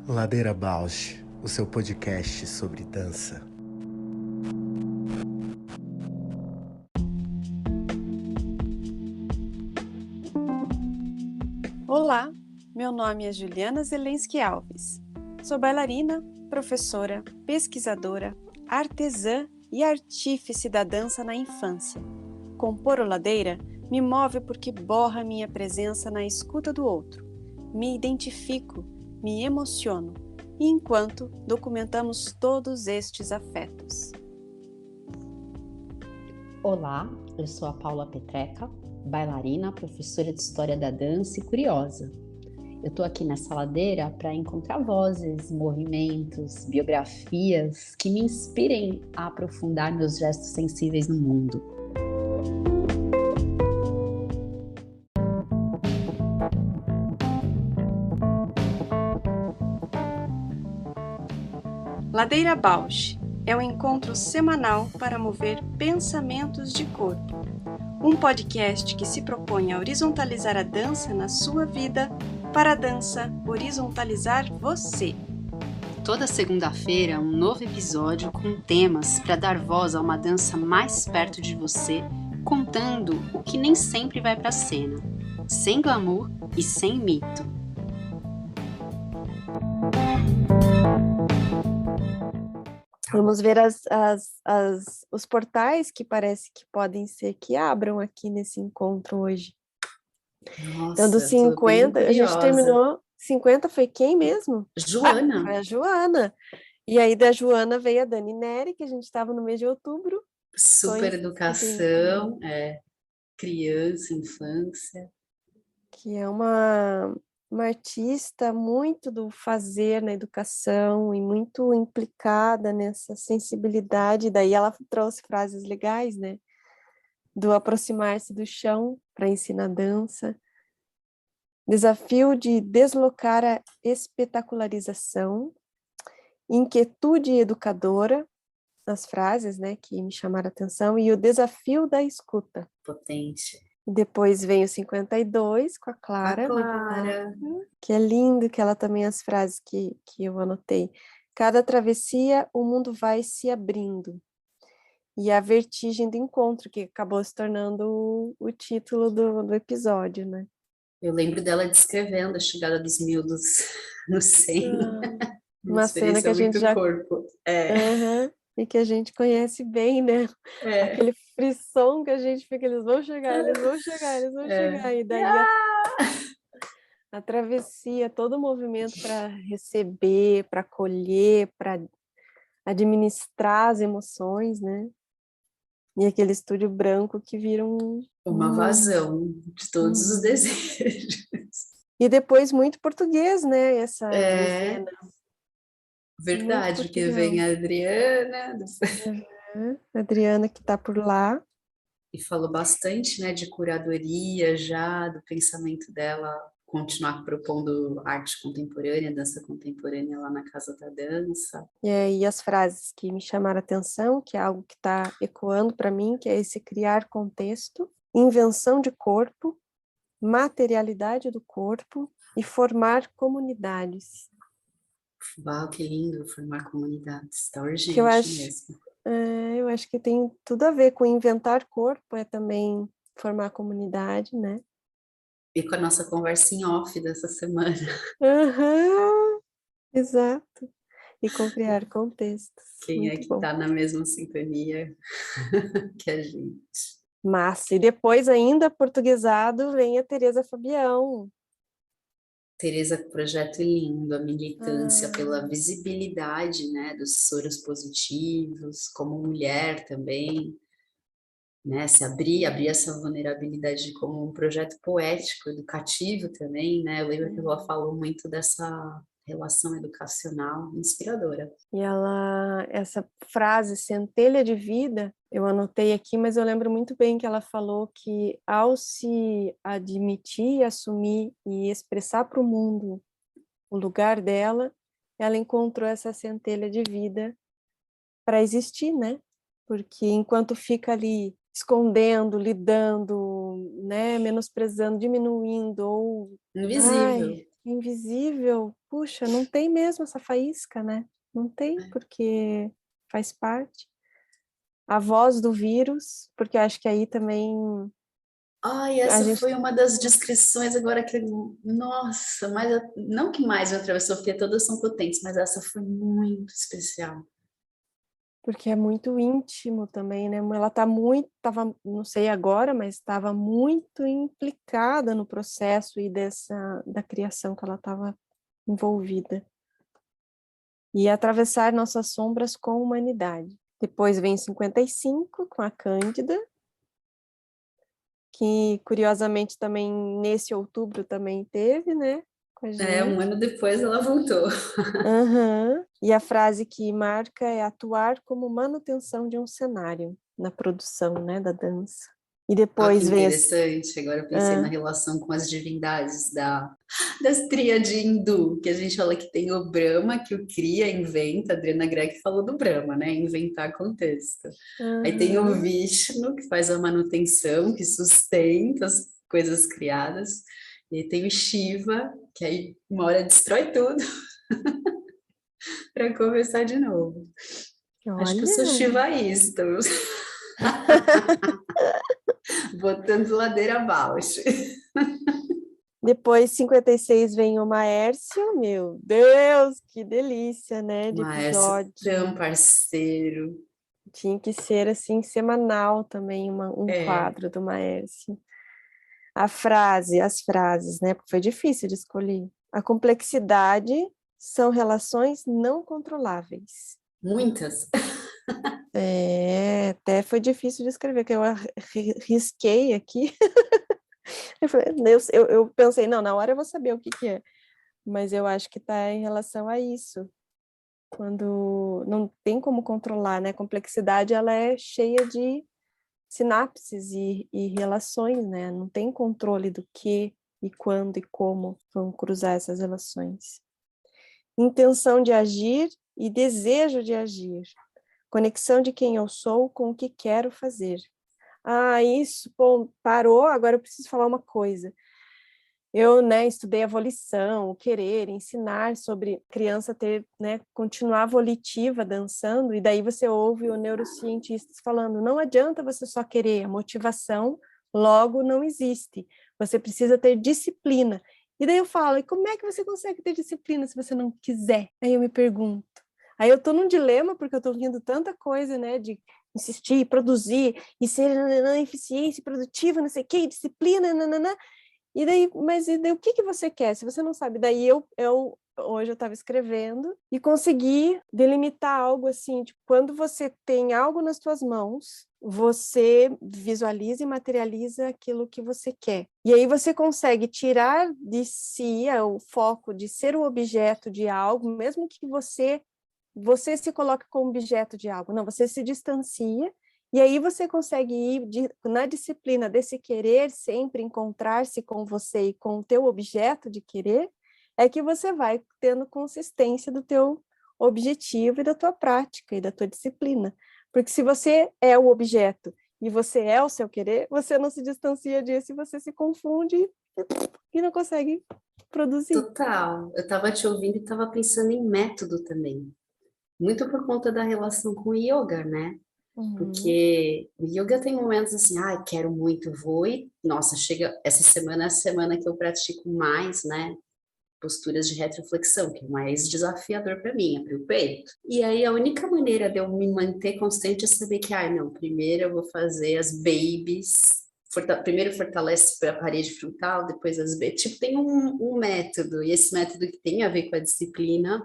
Ladeira Bausch, o seu podcast sobre dança. Olá, meu nome é Juliana Zelensky Alves. Sou bailarina, professora, pesquisadora, artesã e artífice da dança na infância. Compor o Ladeira me move porque borra minha presença na escuta do outro. Me identifico, me emociono, e enquanto documentamos todos estes afetos. Olá, eu sou a Paula Petreca, bailarina, professora de História da Dança e curiosa. Eu estou aqui nessa ladeira para encontrar vozes, movimentos, biografias que me inspirem a aprofundar meus gestos sensíveis no mundo. Ladeira Bausch é um encontro semanal para mover pensamentos de corpo. Um podcast que se propõe a horizontalizar a dança na sua vida, para a dança horizontalizar você. Toda segunda-feira, um novo episódio com temas para dar voz a uma dança mais perto de você, contando o que nem sempre vai para a cena, sem glamour e sem mito. Vamos ver os portais que parece que podem ser que abram aqui nesse encontro hoje. Nossa, então, dos 50, a gente terminou. 50 foi quem mesmo? Joana. Foi a Joana. E aí da Joana veio a Dani Neri, que a gente estava no mês de outubro. Super educação, criança, infância. Que é uma artista muito do fazer na educação e muito implicada nessa sensibilidade. Daí ela trouxe frases legais, né? Do aproximar-se do chão para ensinar dança. Desafio de deslocar a espetacularização. Inquietude educadora, as frases, né, que me chamaram a atenção, e o desafio da escuta. Potente. Depois vem o 52 com a Clara. Que é lindo, que ela também, as frases que eu anotei. Cada travessia, o mundo vai se abrindo. E a vertigem do encontro, que acabou se tornando o título do episódio, né? Eu lembro dela descrevendo a chegada dos miúdos no 100. Uma cena que a gente já... corpo. E que a gente conhece bem, né? Aquele frisson que a gente fica, eles vão chegar, eles vão chegar, eles vão chegar. E daí a travessia, todo o movimento para receber, para acolher, para administrar as emoções, né? E aquele estúdio branco que vira uma vazão de todos os desejos. E depois muito português, né? Essa dezena. Verdade, porque vem a Adriana. A Adriana que está por lá. E falou bastante, né, de curadoria já, do pensamento dela, continuar propondo arte contemporânea, dança contemporânea lá na Casa da Dança. E as frases que me chamaram a atenção, que é algo que está ecoando para mim, que é esse criar contexto, invenção de corpo, materialidade do corpo e formar comunidades. Uau, que lindo formar comunidades, está urgente mesmo. Eu acho que tem tudo a ver com inventar corpo, é também formar comunidade, né? E com a nossa conversa em off dessa semana. Exato. E com criar contextos. Quem é que está na mesma sintonia que a gente? Massa. E depois, ainda portuguesado, vem a Tereza Fabião. Tereza, projeto lindo, a militância pela visibilidade, né, dos soros positivos, como mulher também, né, se abrir essa vulnerabilidade como um projeto poético, educativo também, né, eu lembro que ela falou muito dessa relação educacional inspiradora. E essa frase, centelha de vida, eu anotei aqui, mas eu lembro muito bem que ela falou que ao se admitir, assumir e expressar para o mundo o lugar dela, ela encontrou essa centelha de vida para existir, né? Porque enquanto fica ali escondendo, lidando, né, menosprezando, diminuindo, ou Invisível. invisível, puxa, não tem mesmo essa faísca, né? Não tem, porque faz parte. A voz do vírus, porque eu acho que aí também Ai, a essa gente, foi uma das descrições agora que, nossa, mas não que mais me atravessou, porque todas são potentes, mas essa foi muito especial. porque é muito íntimo também, né? Ela tá muito, tava, não sei agora, mas estava muito implicada no processo e da criação que ela estava envolvida. E atravessar nossas sombras com humanidade. Depois vem 55, com a Cândida, que curiosamente também nesse outubro também teve, né, com a Um gente. ano depois ela voltou. Uhum. E a frase que marca é atuar como manutenção de um cenário na produção, né, da dança. E Olha que depois vem interessante, agora eu pensei na relação com as divindades das tríade hindu, que a gente fala que tem o Brahma, que o cria, inventa, a Adriana Gregg falou do Brahma, né, inventar contexto. Aí tem o uhum. Vishnu, que faz a manutenção, que sustenta as coisas criadas, e tem o Shiva, que aí uma hora destrói tudo para começar de novo. Acho que eu sou Olha, shivaísta, botando ladeira abaixo. depois 56 vem o Maércio, meu Deus, que delícia, né, de Maércio, tão episódio. parceiro. Tinha que ser assim semanal também um É, quadro do Maércio. As frases, né? Porque foi difícil de escolher. A complexidade são relações não controláveis. muitas. Até foi difícil de escrever, que eu risquei aqui. Eu pensei, não, na hora eu vou saber o que que é. Mas eu acho que está em relação a isso. Quando não tem como controlar, né? A complexidade, ela é cheia de sinapses e relações, né? Não tem controle do que e quando e como vão cruzar essas relações. Intenção de agir e desejo de agir. Conexão de quem eu sou com o que quero fazer. Ah, isso, bom, parou, agora eu preciso falar uma coisa. Eu, né, estudei a volição, o querer, ensinar sobre criança ter, né, continuar volitiva dançando, e daí você ouve o neurocientistas falando, não adianta você só querer, a motivação logo não existe, você precisa ter disciplina. E daí eu falo, e como é que você consegue ter disciplina se você não quiser? Aí eu me pergunto. Aí eu tô num dilema, porque eu tô ouvindo tanta coisa, né, de insistir, produzir, e ser eficiência produtiva, não sei o que, disciplina, nananã. E daí o que que você quer? Se você não sabe, daí hoje eu estava escrevendo e consegui delimitar algo assim, tipo, quando você tem algo nas suas mãos, você visualiza e materializa aquilo que você quer. E aí você consegue tirar de si o foco de ser o objeto de algo, mesmo que você se coloque como objeto de algo. Não, você se distancia e aí você consegue ir na disciplina desse querer sempre encontrar-se com você e com o teu objeto de querer, é que você vai tendo consistência do teu objetivo e da tua prática e da tua disciplina. Porque se você é o objeto e você é o seu querer, você não se distancia disso e você se confunde e não consegue produzir. Total. Eu estava te ouvindo e estava pensando em método também. Muito por conta da relação com o yoga, né? Uhum. Porque o yoga tem momentos assim, ai, quero muito, vou e, nossa, chega essa semana é a semana que eu pratico mais, né? Posturas de retroflexão, que é mais desafiador para mim, abrir o peito. E aí a única maneira de eu me manter constante é saber que, ai, não, primeiro eu vou fazer as babies, primeiro fortalece a parede frontal, depois as babies. Tipo, tem um método, e esse método que tem a ver com a disciplina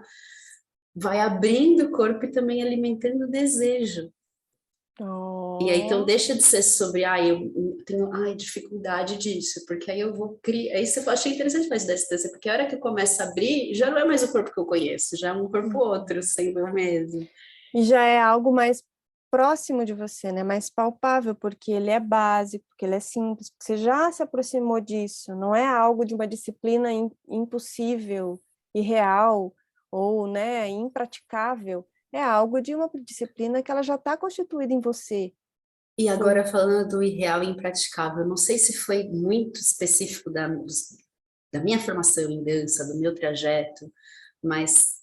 vai abrindo o corpo e também alimentando o desejo. E aí, então, Oh. deixa de ser sobre, eu tenho, dificuldade disso, porque aí eu vou criar. Aí você achei interessante mais dessa distância, porque a hora que eu começo a abrir, já não é mais o corpo que eu conheço, já é um corpo outro, sendo o mesmo. E já é algo mais próximo de você, né? Mais palpável, porque ele é básico, porque ele é simples, porque você já se aproximou disso, não é algo de uma disciplina impossível, irreal ou, né, impraticável, é algo de uma disciplina que ela já está constituída em você. E agora falando do irreal e impraticável, não sei se foi muito específico da minha formação em dança, do meu trajeto, mas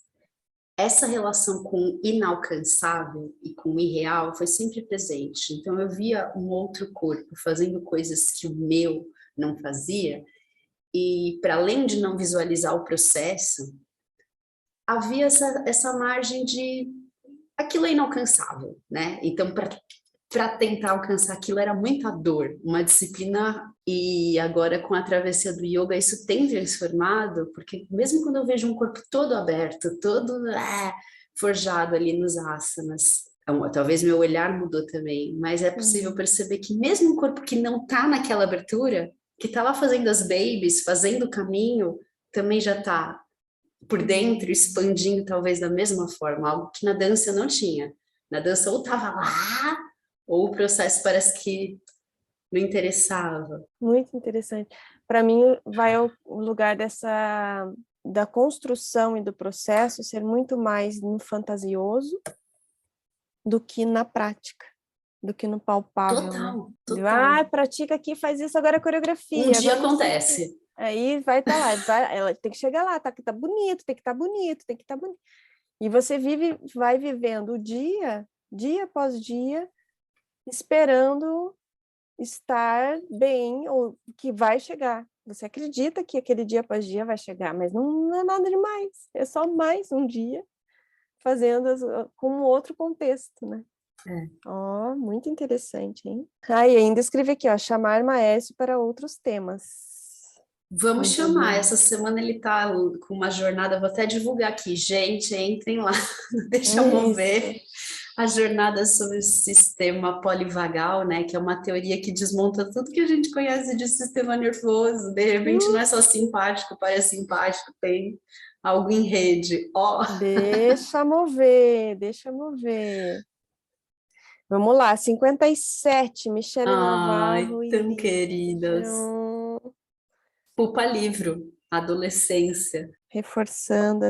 essa relação com o inalcançável e com o irreal foi sempre presente. Então eu via um outro corpo fazendo coisas que o meu não fazia, e para além de não visualizar o processo, havia essa margem de aquilo é inalcançável, né? Então, para tentar alcançar aquilo era muita dor, uma disciplina, e agora com a travessia do yoga isso tem transformado, porque mesmo quando eu vejo um corpo todo aberto, todo forjado ali nos asanas, talvez meu olhar mudou também, mas é possível perceber que mesmo um corpo que não está naquela abertura, que está lá fazendo as babies, fazendo o caminho, também já está por dentro, expandindo talvez da mesma forma, algo que na dança eu não tinha. Na dança ou estava lá, ou o processo parece que não interessava. Muito interessante. Para mim, vai ao lugar da construção e do processo ser muito mais no fantasioso do que na prática, do que no palpável. Total, né? total. Pratica aqui, faz isso, agora é coreografia. Um dia agora acontece. Aí vai estar lá, ela tem que chegar lá, tem que estar bonito, tem que estar bonito, tem que estar bonito. E você vai vivendo o dia após dia, esperando estar bem, ou que vai chegar. Você acredita que aquele dia após dia vai chegar, mas não é nada demais. É só mais um dia fazendo com um outro contexto, né? Muito interessante, hein? E ainda escrevi aqui, chamar Maércio para outros temas. Vamos chamar, essa semana ele tá com uma jornada, vou até divulgar aqui, gente, entrem lá, deixa eu mover a jornada sobre o sistema polivagal, né, que é uma teoria que desmonta tudo que a gente conhece de sistema nervoso, de repente não é só simpático, parasimpático, tem algo em rede, Deixa mover. Vamos lá, 57, Michele Ai, Navarro e tão Lígia. queridas. Pupa Livro, adolescência. Reforçando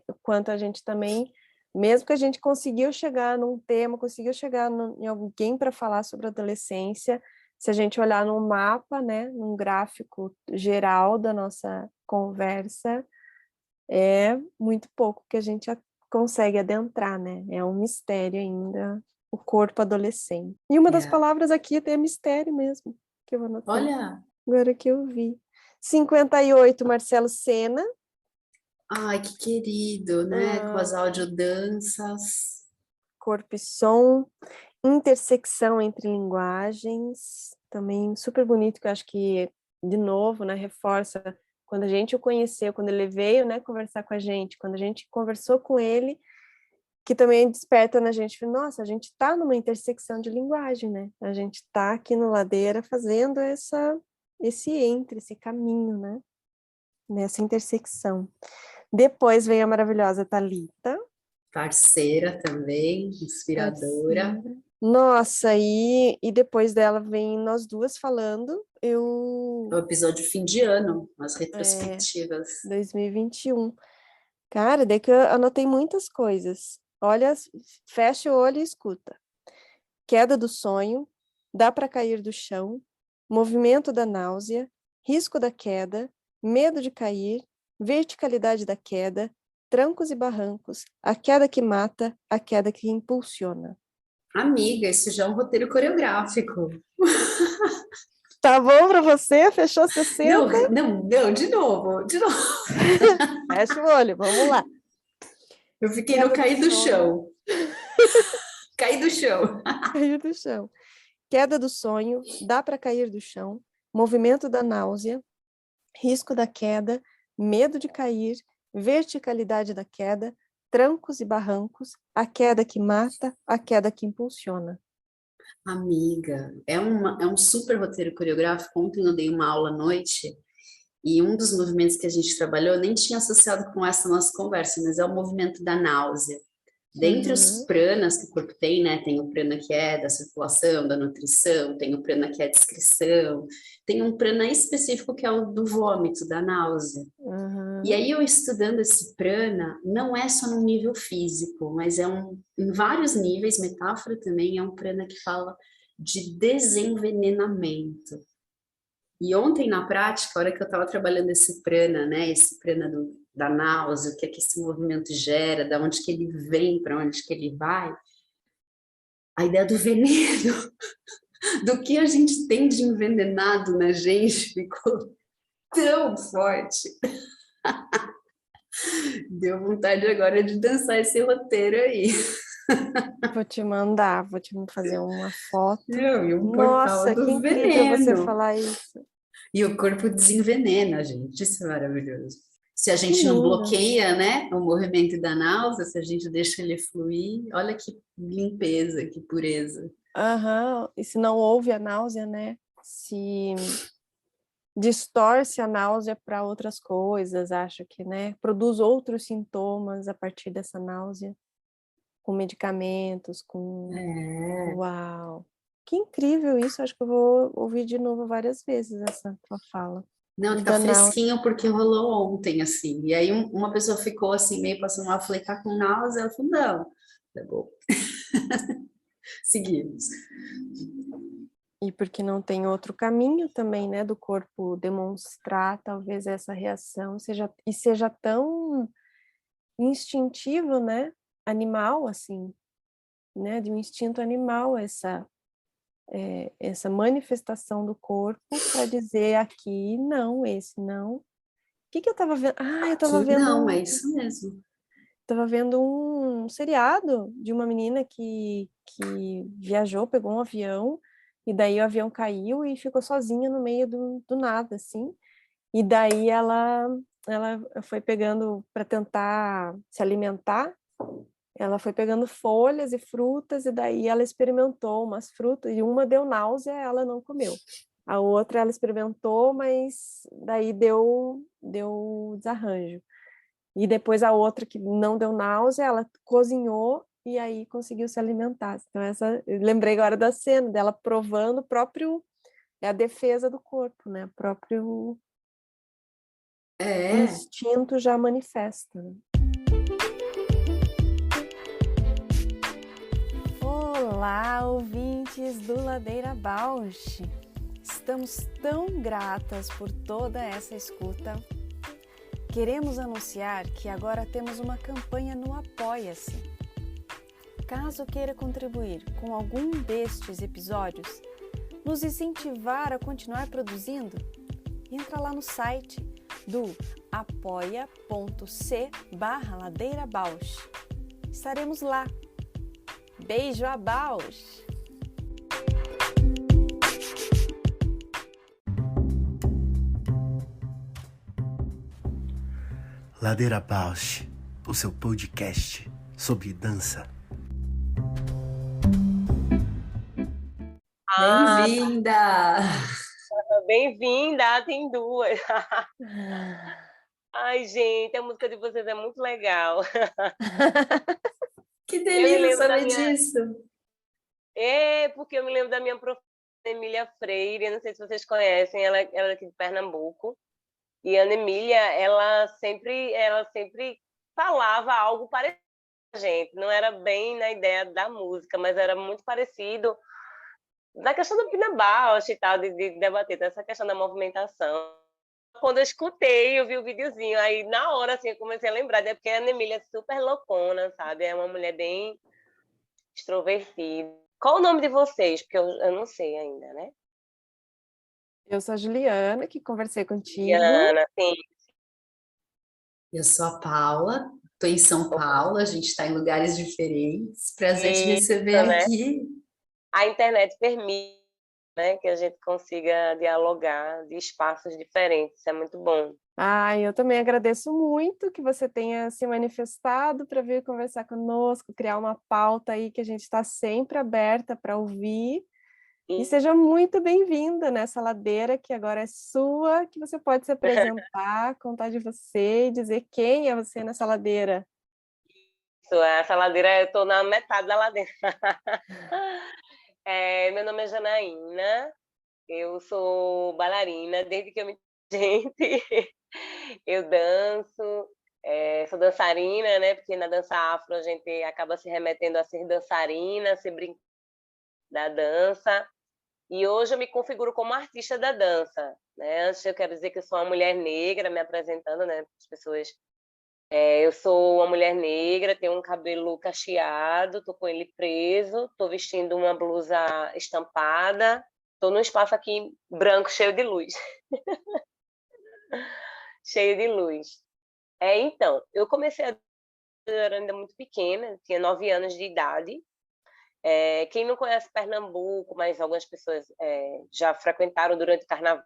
o quanto a gente também, mesmo que a gente conseguiu chegar num tema, conseguiu chegar em alguém para falar sobre adolescência, se a gente olhar num mapa, né, num gráfico geral da nossa conversa, é muito pouco que a gente consegue adentrar, né? É um mistério ainda, o corpo adolescente. E uma das palavras aqui é mistério mesmo, que eu anotei. Olha! Agora que eu vi. 58, Marcelo Sena. Ai, que querido, né? Com as audiodanças. Corpo e som. Intersecção entre linguagens. Também super bonito, que eu acho que, de novo, né, reforça quando a gente o conheceu, quando ele veio, né, conversar com a gente, quando a gente conversou com ele, que também desperta na gente, nossa, a gente está numa intersecção de linguagem, né? A gente está aqui no Ladeira fazendo esse caminho, né? Nessa intersecção. Depois vem a maravilhosa Thalita. Parceira também, inspiradora. Parceira. Nossa, e depois dela vem nós duas falando. O episódio fim de ano, as retrospectivas. 2021. Cara, daí que eu anotei muitas coisas. Olha, fecha o olho e escuta. Queda do sonho, dá para cair do chão, movimento da náusea, risco da queda, medo de cair, verticalidade da queda, trancos e barrancos, a queda que mata, a queda que impulsiona. Amiga, isso já é um roteiro coreográfico. Tá bom para você? Fechou 60? Não, de novo. Fecha o olho, vamos lá. Eu fiquei no cair do chão. Cair do chão. Cair do chão. Queda do sonho, dá para cair do chão, movimento da náusea, risco da queda, medo de cair, verticalidade da queda, trancos e barrancos, a queda que mata, a queda que impulsiona. Amiga, é um super roteiro coreográfico. Ontem eu dei uma aula à noite e um dos movimentos que a gente trabalhou nem tinha associado com essa nossa conversa, mas é o movimento da náusea. Dentre os pranas que o corpo tem, né? Tem o prana que é da circulação, da nutrição, tem o prana que é de excreção, tem um prana específico que é o do vômito, da náusea. E aí eu estudando esse prana, não é só no nível físico, mas em vários níveis, metáfora também, é um prana que fala de desenvenenamento. E ontem, na prática, a hora que eu estava trabalhando esse prana, né, esse prana da náusea, o que é que esse movimento gera, da onde que ele vem, para onde que ele vai, a ideia do veneno, do que a gente tem de envenenado na gente, ficou tão forte. Deu vontade agora de dançar esse roteiro aí. Vou te mandar, vou te fazer uma foto. E um portal Nossa, que do incrível você veneno. falar isso. E o corpo desenvenena, gente. Isso é maravilhoso. Se a Que gente não lindo. bloqueia, né, o movimento da náusea, se a gente deixa ele fluir, olha que limpeza, que pureza. Aham. E se não houve a náusea, né? Se distorce a náusea para outras coisas, acho que, né? Produz outros sintomas a partir dessa náusea, com medicamentos, com... Uau! Que incrível isso, acho que eu vou ouvir de novo várias vezes essa tua fala. Não, que tá fresquinho porque rolou ontem, assim. E aí uma pessoa ficou assim, meio passando mal, eu falei, tá com náusea? Ela falou, não. Tá bom. Seguimos. E porque não tem outro caminho também, né, do corpo demonstrar talvez essa reação seja tão instintivo, né, animal, assim, né, de um instinto animal essa manifestação do corpo para dizer aqui não, esse não. O que eu estava vendo? Ah, eu estava Aqui vendo não, é isso mesmo. Estava vendo um seriado de uma menina que viajou, pegou um avião, e daí o avião caiu e ficou sozinha no meio do nada, assim. E daí ela foi pegando para tentar se alimentar, ela foi pegando folhas e frutas, e daí ela experimentou umas frutas, e uma deu náusea, ela não comeu. A outra ela experimentou, mas daí deu desarranjo. E depois a outra que não deu náusea, ela cozinhou e aí conseguiu se alimentar. Então eu lembrei agora da cena dela provando o próprio, é a defesa do corpo, né? O próprio instinto já manifesta. Né? Olá, ouvintes do Ladeira Bausch! Estamos tão gratas por toda essa escuta. Queremos anunciar que agora temos uma campanha no Apoia-se. Caso queira contribuir com algum destes episódios, nos incentivar a continuar produzindo, entra lá no site do apoia.c/ladeirabausch. Estaremos lá. Beijo a Bausch! Ladeira Bausch, o seu podcast sobre dança. Bem-vinda! Bem-vinda, tem duas. Ai, gente, a música de vocês é muito legal. Que delícia saber minha... disso! É, porque eu me lembro da minha professora Emília Freire, não sei se vocês conhecem, ela é aqui de Pernambuco. E a Ana Emília, ela sempre falava algo parecido com a gente. Não era bem na ideia da música, mas era muito parecido na questão do Pina Bausch e tal, de debater essa questão da movimentação. Quando eu escutei, eu vi o videozinho, aí na hora assim, eu comecei a lembrar, né? Porque a Ana Emília é super loucona, sabe? É uma mulher bem extrovertida. Qual o nome de vocês? Porque eu não sei ainda, né? Eu sou a Juliana, que conversei contigo. Juliana, sim. Eu sou a Paula, estou em São Paulo, a gente está em lugares diferentes. Prazer te receber né? aqui. A internet permite, né, que a gente consiga dialogar de espaços diferentes, isso é muito bom. Eu também agradeço muito que você tenha se manifestado para vir conversar conosco, criar uma pauta aí que a gente está sempre aberta para ouvir. E seja muito bem-vinda nessa ladeira que agora é sua, que você pode se apresentar, contar de você e dizer quem é você nessa ladeira. Isso, essa ladeira, eu estou na metade da ladeira. Meu nome é Janaína, eu sou bailarina desde que eu me gente. Eu danço, sou dançarina, né? Porque na dança afro a gente acaba se remetendo a ser dançarina, ser da dança. E hoje eu me configuro como artista da dança, né? Antes eu quero dizer que eu sou uma mulher negra, me apresentando, né, para as pessoas. Eu sou uma mulher negra, tenho um cabelo cacheado, tô com ele preso, tô vestindo uma blusa estampada, tô num espaço aqui branco cheio de luz, cheio de luz. Então, eu comecei eu era ainda muito pequena, eu tinha 9 anos de idade. Quem não conhece Pernambuco, mas algumas pessoas já frequentaram durante o carnaval.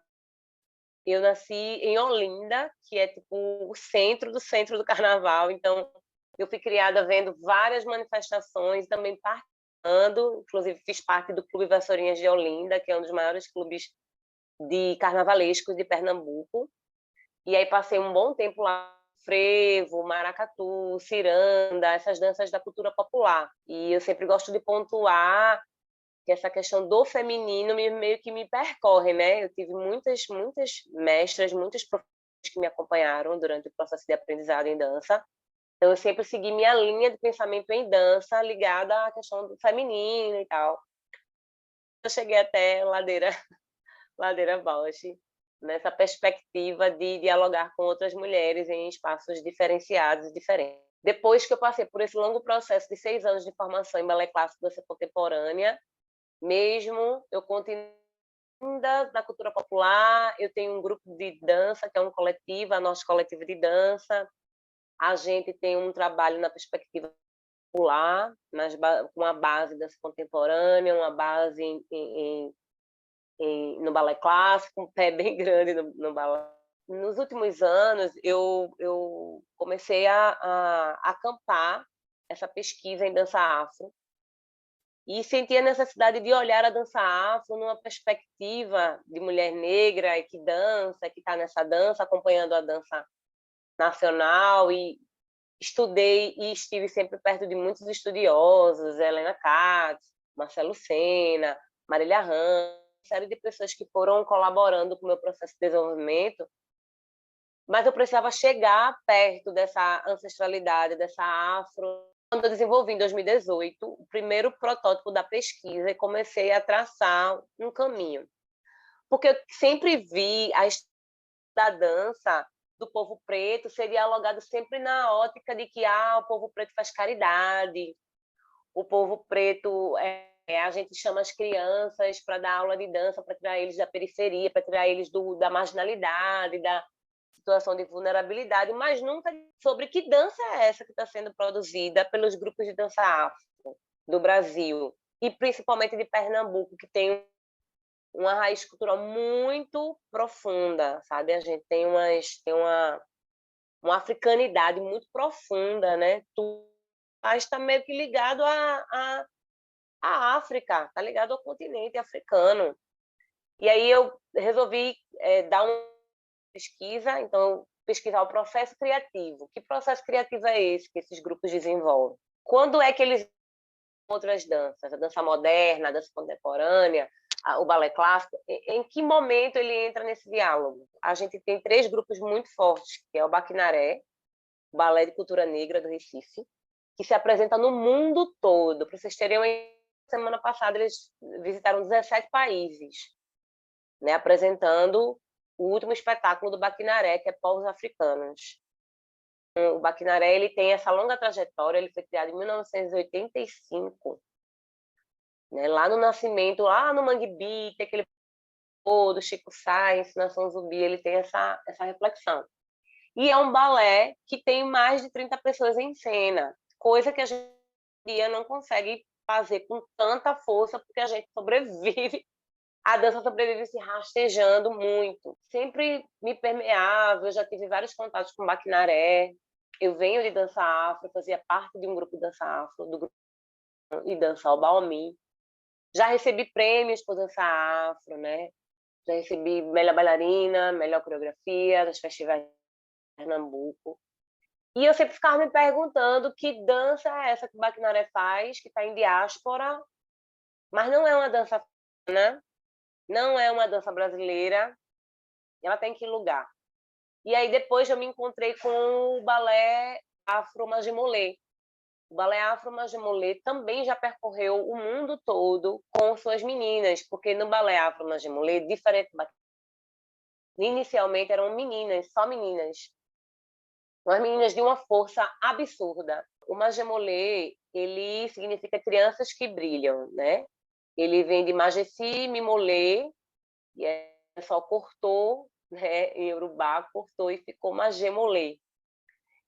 Eu nasci em Olinda, que é tipo o centro do carnaval, então eu fui criada vendo várias manifestações, também participando, inclusive fiz parte do Clube Vassourinhas de Olinda, que é um dos maiores clubes de carnavalescos de Pernambuco. E aí passei um bom tempo lá, frevo, maracatu, ciranda, essas danças da cultura popular. E eu sempre gosto de pontuar que essa questão do feminino meio que me percorre, né? Eu tive muitas mestras, muitas professoras que me acompanharam durante o processo de aprendizado em dança. Então, eu sempre segui minha linha de pensamento em dança ligada à questão do feminino e tal. Eu cheguei até Ladeira Bausch, nessa perspectiva de dialogar com outras mulheres em espaços diferenciados e diferentes. Depois que eu passei por esse longo processo de 6 anos de formação em balé clássico e dança contemporânea, mesmo eu continuo ainda na cultura popular, eu tenho um grupo de dança, que é um coletivo, a nossa coletiva de dança. A gente tem um trabalho na perspectiva popular, com a base dança contemporânea, uma base no balé clássico, um pé bem grande no balé. Nos últimos anos, eu comecei a acampar essa pesquisa em dança afro e senti a necessidade de olhar a dança afro numa perspectiva de mulher negra e que dança, que está nessa dança, acompanhando a dança nacional, e estudei e estive sempre perto de muitos estudiosos, Helena Katz, Marcelo Sena, Marília Ramos, uma série de pessoas que foram colaborando com o meu processo de desenvolvimento, mas eu precisava chegar perto dessa ancestralidade, dessa afro. Quando eu desenvolvi em 2018 o primeiro protótipo da pesquisa e comecei a traçar um caminho. Porque eu sempre vi a história da dança do povo preto ser dialogado sempre na ótica de que o povo preto faz caridade, o povo preto a gente chama as crianças para dar aula de dança, para tirar eles da periferia, para tirar eles da marginalidade, da situação de vulnerabilidade, mas nunca sobre que dança é essa que está sendo produzida pelos grupos de dança afro do Brasil, e principalmente de Pernambuco, que tem uma raiz cultural muito profunda, sabe? A gente tem uma africanidade muito profunda, né? Mas está meio que ligado à África, está ligado ao continente africano. E aí eu resolvi dar uma pesquisa, então pesquisar o processo criativo. Que processo criativo é esse que esses grupos desenvolvem? Quando é que eles outras danças, a dança moderna, a dança contemporânea, o balé clássico, em que momento ele entra nesse diálogo? A gente tem 3 grupos muito fortes, que é o Baquinaré, o Balé de Cultura Negra do Recife, que se apresenta no mundo todo. Para vocês terem uma ideia, semana passada eles visitaram 17 países, né, apresentando o último espetáculo do Baquinaré, que é Povos Africanos. O Baquinaré ele tem essa longa trajetória, ele foi criado em 1985, né, lá no Nascimento, lá no Mangue Beat, aquele do Chico Sainz, Nação Zumbi, ele tem essa reflexão. E é um balé que tem mais de 30 pessoas em cena, coisa que a gente não consegue fazer com tanta força, porque a gente sobrevive, a dança sobrevive se rastejando muito. Sempre me permeava, eu já tive vários contatos com Baquinaré, eu venho de dança afro, fazia parte de um grupo de dança afro, do grupo e dança Obaomi. Já recebi prêmios por dança afro, né? Já recebi melhor bailarina, melhor coreografia dos festivais de Pernambuco. E eu sempre ficava me perguntando que dança é essa que o Baquinaré faz, que está em diáspora, mas não é uma dança africana, não é uma dança brasileira, ela tem que lugar. E aí depois eu me encontrei com o balé Afro Magimolê, o balé Afro-Majemolê também já percorreu o mundo todo com suas meninas, porque no balé Afro-Majemolê, diferente do inicialmente eram meninas, só meninas. Umas meninas de uma força absurda. O Majemolê, ele significa crianças que brilham, né? Ele vem de Majesi Mimolê, e o pessoal cortou, né? Em Yorubá, cortou e ficou Majemolê.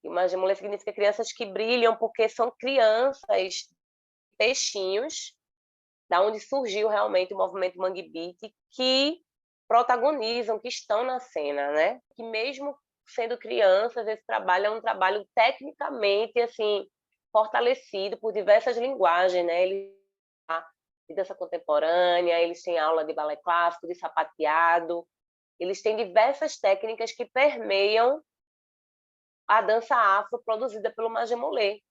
E Majemolê significa crianças que brilham, porque são crianças, peixinhos, da onde surgiu realmente o movimento Mangue Beat, que protagonizam, que estão na cena, né? Que mesmo sendo crianças, esse trabalho é um trabalho tecnicamente assim fortalecido por diversas linguagens, né? Eles de dança contemporânea, eles têm aula de balé clássico, de sapateado, eles têm diversas técnicas que permeiam a dança afro produzida pelo Majemolê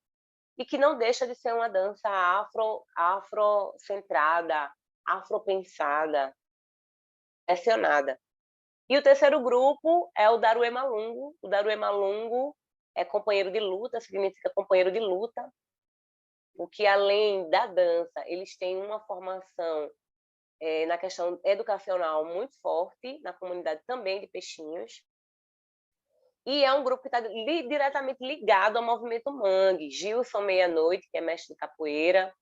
e que não deixa de ser uma dança afrocentrada, afropensada, direcionada. E o terceiro grupo é o Darué Malungo. O Darué Malungo é companheiro de luta, significa companheiro de luta, porque além da dança, eles têm uma formação na questão educacional muito forte, na comunidade também de Peixinhos. E é um grupo que está diretamente ligado ao movimento Mangue. Gilson Meia-Noite, que é mestre de capoeira,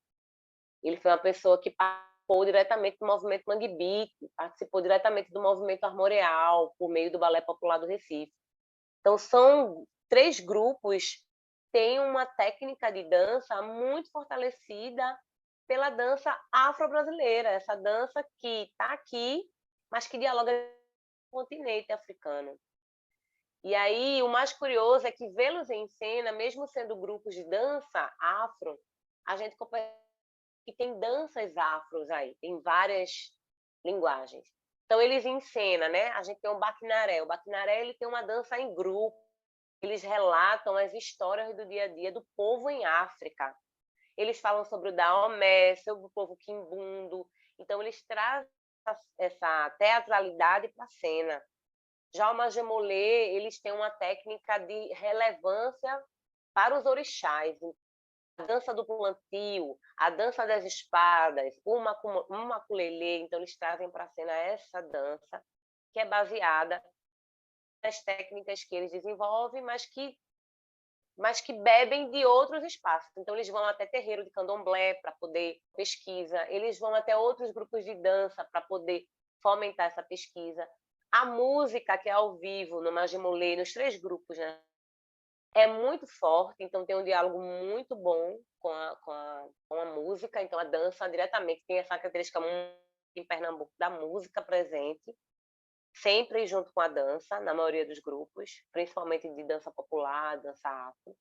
ele foi uma pessoa que participou diretamente do movimento Mangue Beat, participou diretamente do movimento armoreal, por meio do Balé Popular do Recife. Então, são 3 grupos que têm uma técnica de dança muito fortalecida pela dança afro-brasileira, essa dança que está aqui, mas que dialoga com o continente africano. E aí, o mais curioso é que vê-los em cena, mesmo sendo grupos de dança afro, a gente que tem danças afros aí, tem várias linguagens. Então, eles encenam, né? A gente tem o Baquinaré. O Baquinaré, ele tem uma dança em grupo. Eles relatam as histórias do dia a dia do povo em África. Eles falam sobre o Daomé, sobre o povo quimbundo. Então, eles trazem essa teatralidade para a cena. Já o Majemolê, eles têm uma técnica de relevância para os orixás. A dança do plantio, a dança das espadas, o maculelê, então eles trazem para a cena essa dança, que é baseada nas técnicas que eles desenvolvem, mas que bebem de outros espaços. Então, eles vão até terreiro de candomblé para poder pesquisa, eles vão até outros grupos de dança para poder fomentar essa pesquisa. A música que é ao vivo no Majemolê, nos 3 grupos, né, é muito forte, então tem um diálogo muito bom com a música. Então, a dança diretamente tem essa característica em Pernambuco da música presente, sempre junto com a dança, na maioria dos grupos, principalmente de dança popular, dança afro.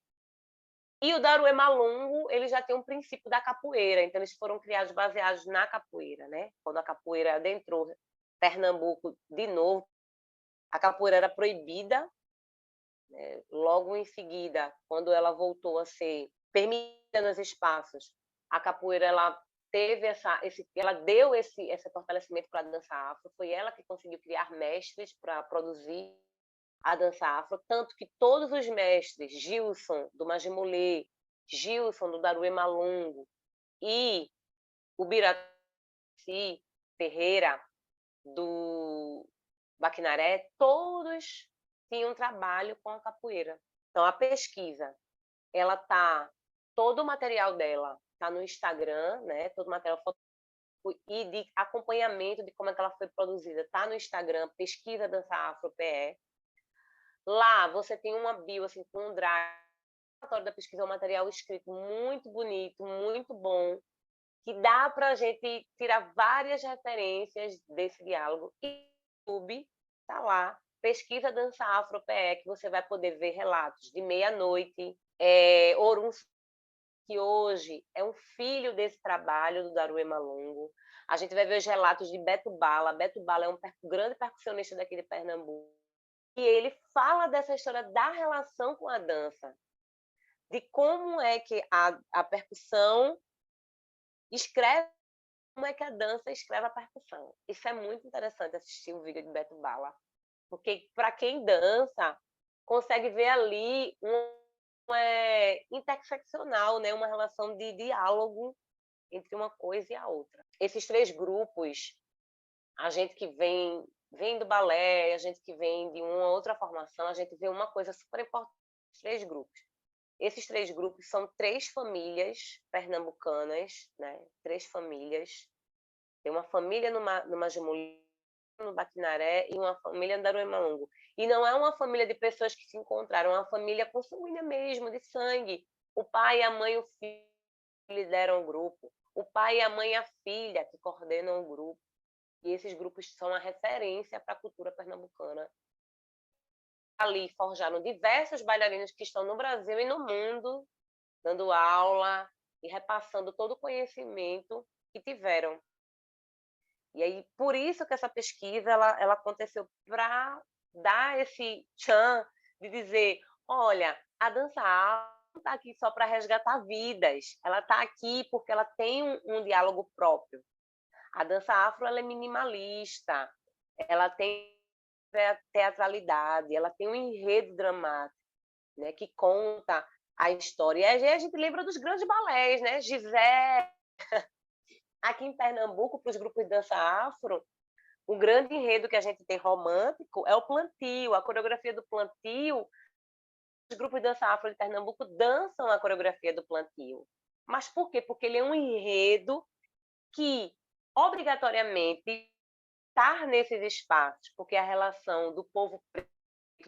E o Darué Malungo, ele já tem um princípio da capoeira, então eles foram criados baseados na capoeira, né? Quando a capoeira adentrou Pernambuco de novo, a capoeira era proibida, né? Logo em seguida, quando ela voltou a ser permitida nos espaços, a capoeira ela teve ela deu esse fortalecimento para a dança afro, foi ela que conseguiu criar mestres para produzir a dança afro, tanto que todos os mestres, Gilson do Majemolê, Gilson do Darué Malungo e o Biraci Ferreira do Baquinaré, todos tinham trabalho com a capoeira. Então, a pesquisa, todo o material dela está no Instagram, né? Todo o material e de acompanhamento de como é que ela foi produzida está no Instagram, Pesquisa Dança Afro PE. Lá você tem uma bio assim, com um drive da pesquisa, um material escrito muito bonito, muito bom, que dá para a gente tirar várias referências desse diálogo. E no YouTube está lá, Pesquisa Dança Afro PE, que você vai poder ver relatos de Meia-Noite, Orun, que hoje é um filho desse trabalho do Darué Malungo. A gente vai ver os relatos de Beto Bala. Beto Bala é um grande percussionista daqui de Pernambuco. E ele fala dessa história da relação com a dança, de como é que a percussão escreve, como é que a dança escreve a percussão. Isso é muito interessante assistir o vídeo de Beto Bala, porque para quem dança, consegue ver ali é interseccional, né? Uma relação de diálogo entre uma coisa e a outra. Esses 3 grupos, a gente que vem do balé, a gente que vem de uma outra formação, a gente vê uma coisa super importante nos 3 grupos. Esses 3 grupos são 3 famílias pernambucanas, né? 3 famílias. Tem uma família no Majimuli, no Baquinaré, e uma família no Daruemalongo. E não é uma família de pessoas que se encontraram, é uma família consanguínea mesmo, de sangue. O pai, a mãe e o filho lideram o grupo. O pai, a mãe e a filha que coordenam o grupo. E esses grupos são a referência para a cultura pernambucana. Ali forjaram diversos bailarinos que estão no Brasil e no mundo, dando aula e repassando todo o conhecimento que tiveram. E aí, por isso que essa pesquisa ela aconteceu para dar esse tchan de dizer, olha, a dança afro não está aqui só para resgatar vidas, ela está aqui porque ela tem um diálogo próprio. A dança afro ela é minimalista, ela tem teatralidade, ela tem um enredo dramático, né, que conta a história. E aí a gente lembra dos grandes balés, né? Gisele. Aqui em Pernambuco, para os grupos de dança afro, o grande enredo que a gente tem romântico é o plantio, a coreografia do plantio. Os grupos de dança afro de Pernambuco dançam a coreografia do plantio. Mas por quê? Porque ele é um enredo que, obrigatoriamente, está nesses espaços, porque a relação do povo preto,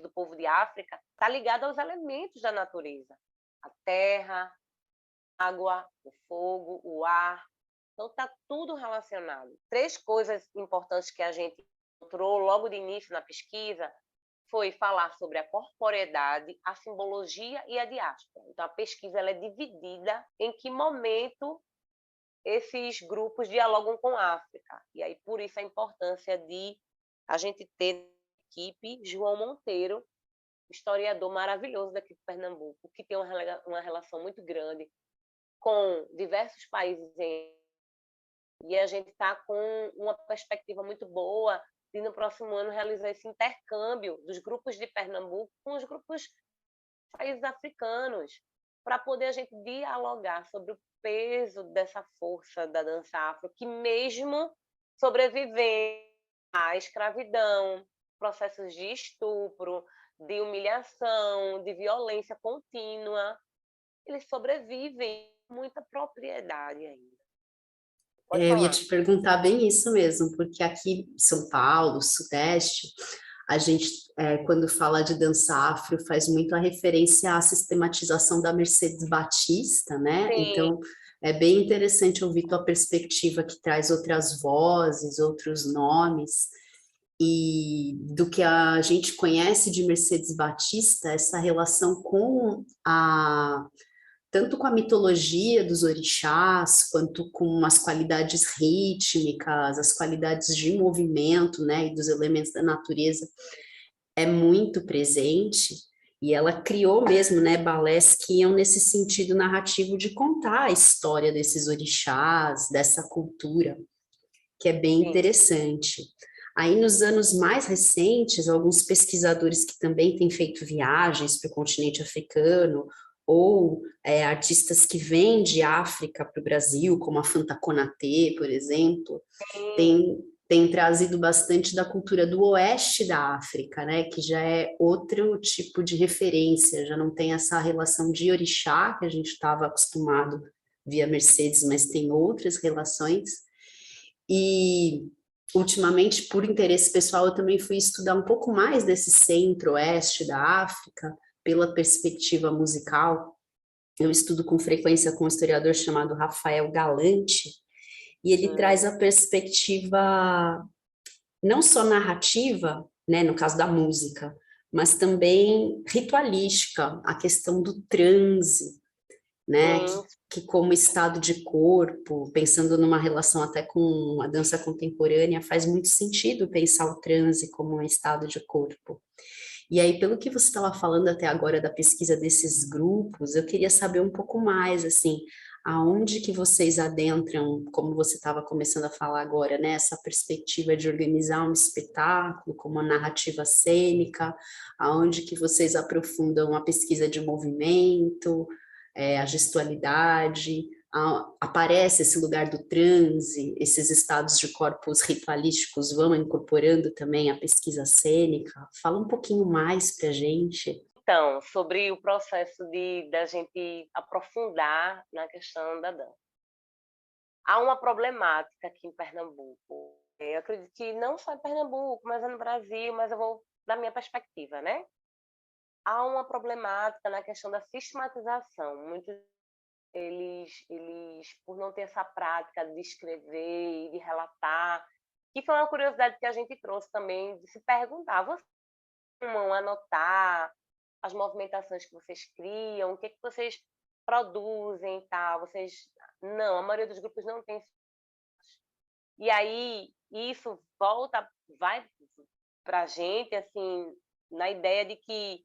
do povo de África, está ligada aos elementos da natureza. A terra, a água, o fogo, o ar. Então, está tudo relacionado. 3 coisas importantes que a gente encontrou logo de início na pesquisa foi falar sobre a corporeidade, a simbologia e a diáspora. Então, a pesquisa ela é dividida em que momento esses grupos dialogam com a África. E aí, por isso, a importância de a gente ter na equipe João Monteiro, historiador maravilhoso daqui de Pernambuco, que tem uma relação muito grande com diversos países e a gente está com uma perspectiva muito boa de, no próximo ano, realizar esse intercâmbio dos grupos de Pernambuco com os grupos de países africanos, para poder a gente dialogar sobre o peso dessa força da dança afro, que mesmo sobrevivendo à escravidão, processos de estupro, de humilhação, de violência contínua, eles sobrevivem com muita propriedade ainda. Eu ia te perguntar bem isso mesmo, porque aqui em São Paulo, Sudeste, a gente, quando fala de dança afro, faz muito a referência à sistematização da Mercedes Batista, né? Sim. Então, é bem interessante ouvir tua perspectiva, que traz outras vozes, outros nomes, e do que a gente conhece de Mercedes Batista, essa relação com tanto com a mitologia dos orixás, quanto com as qualidades rítmicas, as qualidades de movimento, né, e dos elementos da natureza, é muito presente, e ela criou mesmo, né, balés que iam nesse sentido narrativo de contar a história desses orixás, dessa cultura, que é bem interessante. Aí, nos anos mais recentes, alguns pesquisadores que também têm feito viagens para o continente africano, ou artistas que vêm de África para o Brasil, como a Fanta Konatê, por exemplo, tem trazido bastante da cultura do oeste da África, né, que já é outro tipo de referência, já não tem essa relação de orixá, que a gente estava acostumado via Mercedes, mas tem outras relações. E, ultimamente, por interesse pessoal, eu também fui estudar um pouco mais desse centro-oeste da África, pela perspectiva musical. Eu estudo com frequência com um historiador chamado Rafael Galante, e ele traz a perspectiva não só narrativa, né, no caso da música, mas também ritualística, a questão do transe, né, que como estado de corpo, pensando numa relação até com a dança contemporânea, faz muito sentido pensar o transe como um estado de corpo. E aí, pelo que você estava falando até agora da pesquisa desses grupos, eu queria saber um pouco mais, assim, aonde que vocês adentram, como você estava começando a falar agora, né? Essa perspectiva de organizar um espetáculo como uma narrativa cênica, aonde que vocês aprofundam a pesquisa de movimento, a gestualidade, aparece esse lugar do transe, esses estados de corpos ritualísticos vão incorporando também a pesquisa cênica? Fala um pouquinho mais para a gente. Então, sobre o processo da gente aprofundar na questão da dança. Há uma problemática aqui em Pernambuco. Eu acredito que não só em Pernambuco, mas no Brasil, mas eu vou da minha perspectiva, né? Há uma problemática na questão da sistematização. Muitos eles por não ter essa prática de escrever e de relatar, que foi uma curiosidade que a gente trouxe também, de se perguntar, vocês vão anotar as movimentações que vocês criam, o que vocês produzem e tal, vocês... Não, a maioria dos grupos não tem. E aí, isso vai para a gente, assim, na ideia de que,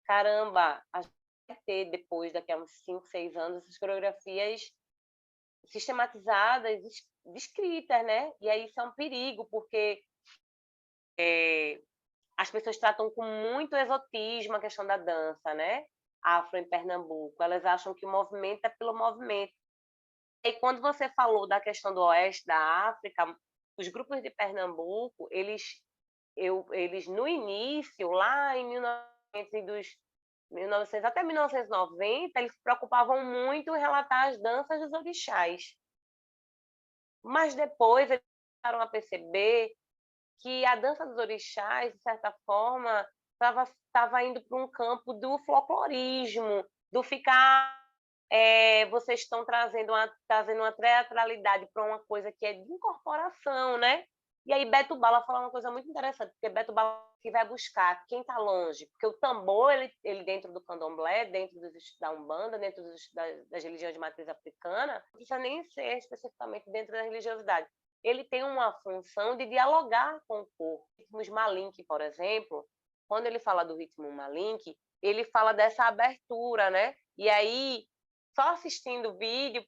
caramba, a gente vai ter depois, daqui a uns 5, 6 anos, essas coreografias sistematizadas, escritas, né? E aí isso é um perigo, porque as pessoas tratam com muito exotismo a questão da dança, né? Afro em Pernambuco. Elas acham que o movimento é pelo movimento. E quando você falou da questão do oeste da África, os grupos de Pernambuco, eles no início, lá em 1900 até 1990, eles se preocupavam muito em relatar as danças dos orixás. Mas depois eles começaram a perceber que a dança dos orixás, de certa forma, estava indo para um campo do folclorismo, do ficar... vocês estão trazendo uma teatralidade para uma coisa que é de incorporação, né? E aí Beto Bala falou uma coisa muito interessante, porque Beto Bala que vai buscar quem está longe, porque o tambor, ele dentro do candomblé, dentro da Umbanda, dentro das religiões de matriz africana, não precisa nem ser especificamente dentro da religiosidade. Ele tem uma função de dialogar com o corpo. Ritmos Malink, por exemplo, quando ele fala do ritmo Malink, ele fala dessa abertura, né? E aí, só assistindo o vídeo,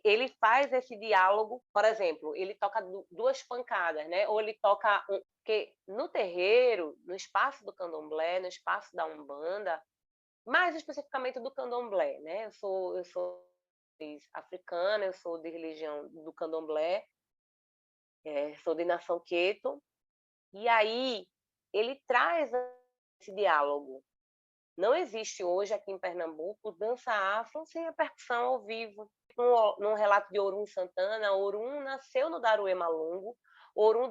ele faz esse diálogo, por exemplo, ele toca 2 pancadas, né? Ou ele toca... Porque no terreiro, no espaço do candomblé, no espaço da Umbanda, mais especificamente do candomblé, né? Eu sou africana, eu sou de religião do candomblé, sou de nação Queto, e aí ele traz esse diálogo. Não existe hoje aqui em Pernambuco dança afro sem a percussão ao vivo. Num relato de Orum Santana, Orum nasceu no Daruê Malungo, Orum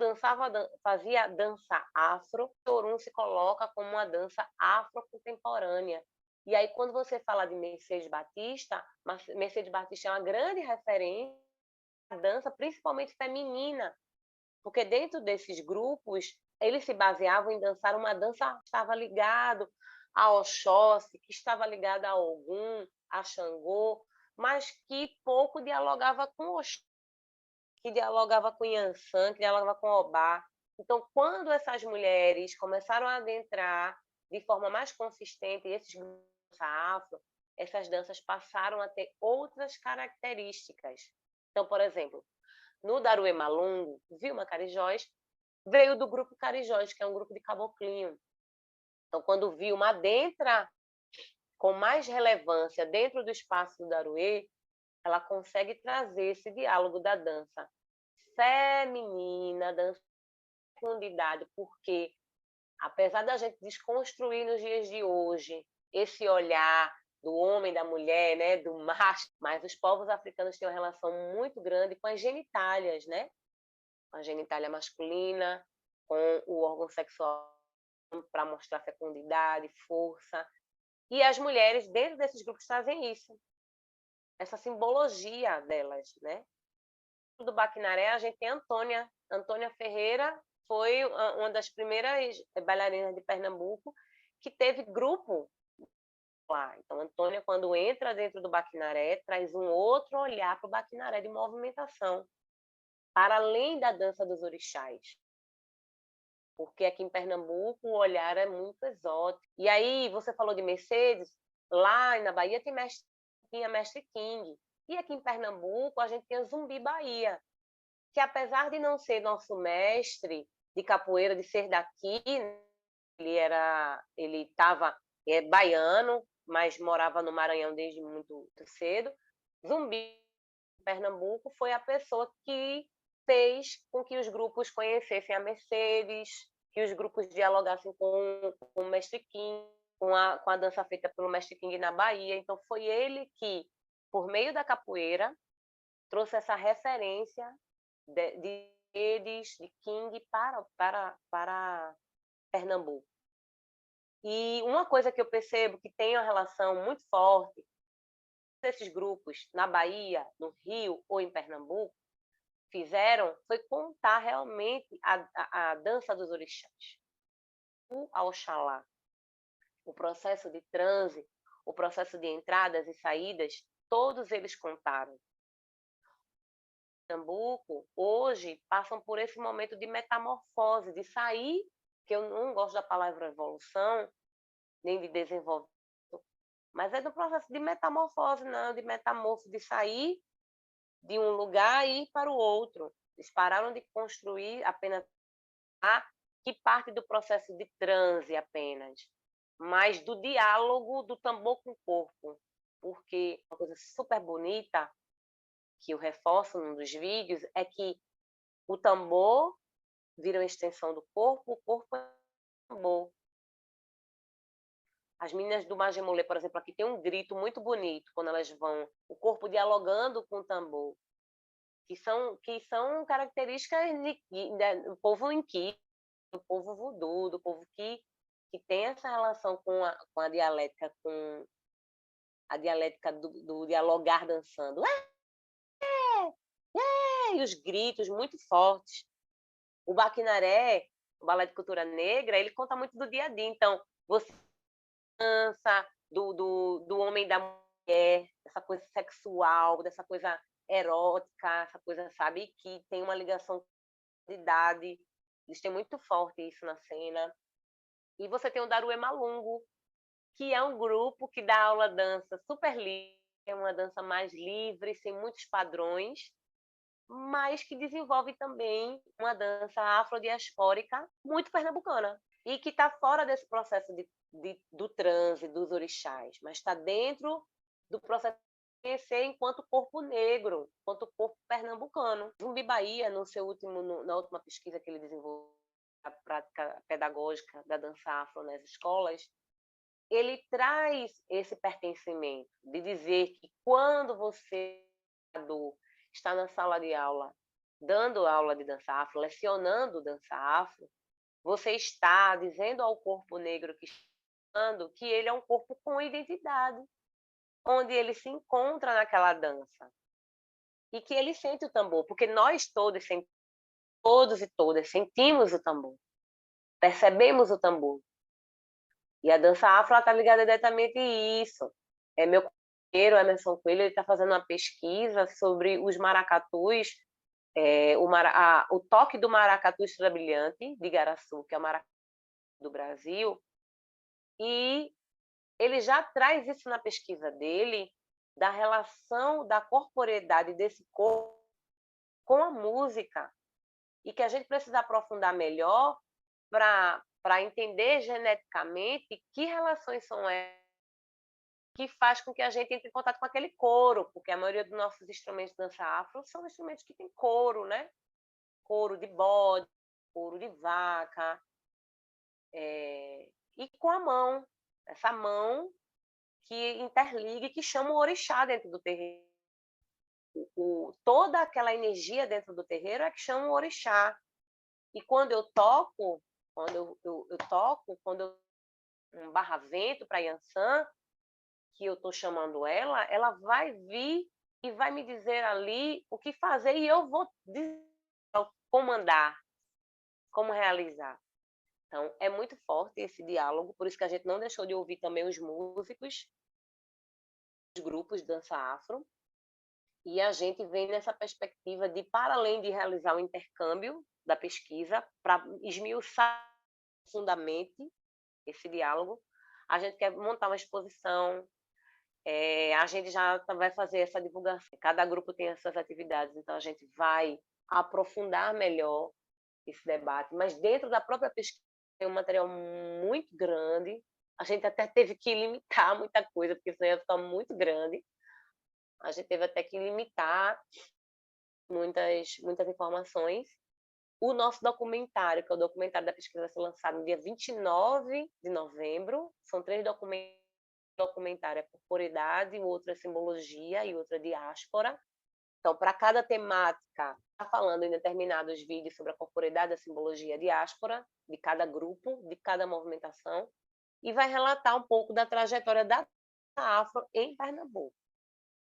fazia dança afro, Orum se coloca como uma dança afro-contemporânea. E aí, quando você fala de Mercedes Batista é uma grande referência à dança, principalmente feminina, porque dentro desses grupos, eles se baseavam em dançar uma dança que estava ligado a Oxóssi, que estava ligada a Ogum, a Xangô, mas que pouco dialogava com Oxóssi, que dialogava com Yansan, que dialogava com Obá. Então, quando essas mulheres começaram a adentrar de forma mais consistente esses grupos afro, essas danças passaram a ter outras características. Então, por exemplo, no Daruê Malungo, Vilma Carijós veio do grupo Carijós, que é um grupo de caboclinho. Então, quando Vilma adentra com mais relevância dentro do espaço do Daruê, ela consegue trazer esse diálogo da dança feminina, dança de profundidade, porque, apesar da gente desconstruir nos dias de hoje esse olhar do homem, da mulher, né, do macho, mas os povos africanos têm uma relação muito grande com as genitálias, né? Com a genitália masculina, com o órgão sexual para mostrar fecundidade, força. E as mulheres, dentro desses grupos, trazem isso, essa simbologia delas, né? Do Baquinaré, a gente tem Antônia Ferreira, foi uma das primeiras bailarinas de Pernambuco que teve grupo lá. Então, Antônia, quando entra dentro do Baquinaré, traz um outro olhar para o Baquinaré de movimentação, para além da dança dos orixás. Porque aqui em Pernambuco o olhar é muito exótico. E aí, você falou de Mercedes, lá na Bahia tem mestre tinha Mestre King. E aqui em Pernambuco, a gente tinha Zumbi Bahia, que apesar de não ser nosso mestre de capoeira, de ser daqui, ele estava baiano, mas morava no Maranhão desde muito cedo. Zumbi, Pernambuco, foi a pessoa que fez com que os grupos conhecessem a Mercedes, que os grupos dialogassem com o Mestre King, com a dança feita pelo Mestre King na Bahia. Então, foi ele que, por meio da capoeira, trouxe essa referência de King para Pernambuco. E uma coisa que eu percebo que tem uma relação muito forte desses grupos na Bahia, no Rio ou em Pernambuco fizeram foi contar realmente a dança dos orixás, o Oxalá, o processo de transe, o processo de entradas e saídas, todos eles contaram. Pernambuco hoje passam por esse momento de metamorfose, de sair, que eu não gosto da palavra evolução, nem de desenvolvimento, mas é do processo de metamorfose, não, de metamorfose, de sair de um lugar e ir para o outro. Eles pararam de construir apenas que parte do processo de transe apenas, mas do diálogo do tambor com o corpo, porque uma coisa super bonita que eu reforço num dos vídeos é que o tambor vira uma extensão do corpo, o corpo é um tambor. As meninas do Majemolê, por exemplo, aqui tem um grito muito bonito quando elas vão, o corpo dialogando com o tambor, que são características do povo inqui, do povo voodoo, do povo que tem essa relação com a dialética, com a dialética do dialogar dançando. E os gritos muito fortes. O Baquinaré, o Balé de Cultura Negra, ele conta muito do dia a dia. Então, você dança do homem e da mulher, dessa coisa sexual, dessa coisa erótica, essa coisa, sabe, que tem uma ligação de idade. Eles têm muito forte isso na cena. E você tem o Darué Malungo, que é um grupo que dá aula dança super livre, é uma dança mais livre, sem muitos padrões, mas que desenvolve também uma dança afrodiaspórica muito pernambucana e que está fora desse processo do transe, dos orixás, mas está dentro do processo de conhecer enquanto corpo negro, enquanto corpo pernambucano. Zumbi Bahia, na última pesquisa que ele desenvolveu, a prática pedagógica da dança afro nas escolas, ele traz esse pertencimento de dizer que quando você está na sala de aula, dando aula de dança afro, lecionando dança afro, você está dizendo ao corpo negro que está que ele é um corpo com identidade, onde ele se encontra naquela dança e que ele sente o tambor, porque nós todos e todas sentimos o tambor, percebemos o tambor. E a dança afro está ligada diretamente a isso. Meu companheiro, Emerson Coelho, ele está fazendo uma pesquisa sobre os maracatus, o toque do maracatu estrela brilhante de Igaraçu, que é o maracatu do Brasil, e ele já traz isso na pesquisa dele, da relação da corporeidade desse corpo com a música, e que a gente precisa aprofundar melhor para entender geneticamente que relações são essas que faz com que a gente entre em contato com aquele couro, porque a maioria dos nossos instrumentos de dança afro são instrumentos que têm couro, né? Couro de bode, couro de vaca, e com a mão, essa mão que interliga e que chama o orixá dentro do terreiro. Toda aquela energia dentro do terreiro é que chama o orixá. E quando eu toco, um barra-vento para Yansan, que eu estou chamando ela vai vir e vai me dizer ali o que fazer e eu vou comandar, como realizar. Então, é muito forte esse diálogo, por isso que a gente não deixou de ouvir também os músicos, os grupos de dança afro, e a gente vem nessa perspectiva de, para além de realizar o intercâmbio da pesquisa, para esmiuçar profundamente esse diálogo, a gente quer montar uma exposição A gente já vai fazer essa divulgação. Cada grupo tem as suas atividades, então a gente vai aprofundar melhor esse debate. Mas dentro da própria pesquisa tem um material muito grande. A gente até teve que limitar muita coisa, porque senão ia ficar muito grande. A gente teve até que limitar muitas informações. O nosso documentário, que é o documentário da pesquisa, vai ser lançado no dia 29 de novembro. São 3 documentários. O documentário é corporeidade, o outro é simbologia e outro é diáspora. Então, para cada temática, está falando em determinados vídeos sobre a corporeidade, a simbologia e a diáspora, de cada grupo, de cada movimentação, e vai relatar um pouco da trajetória da Afro em Pernambuco.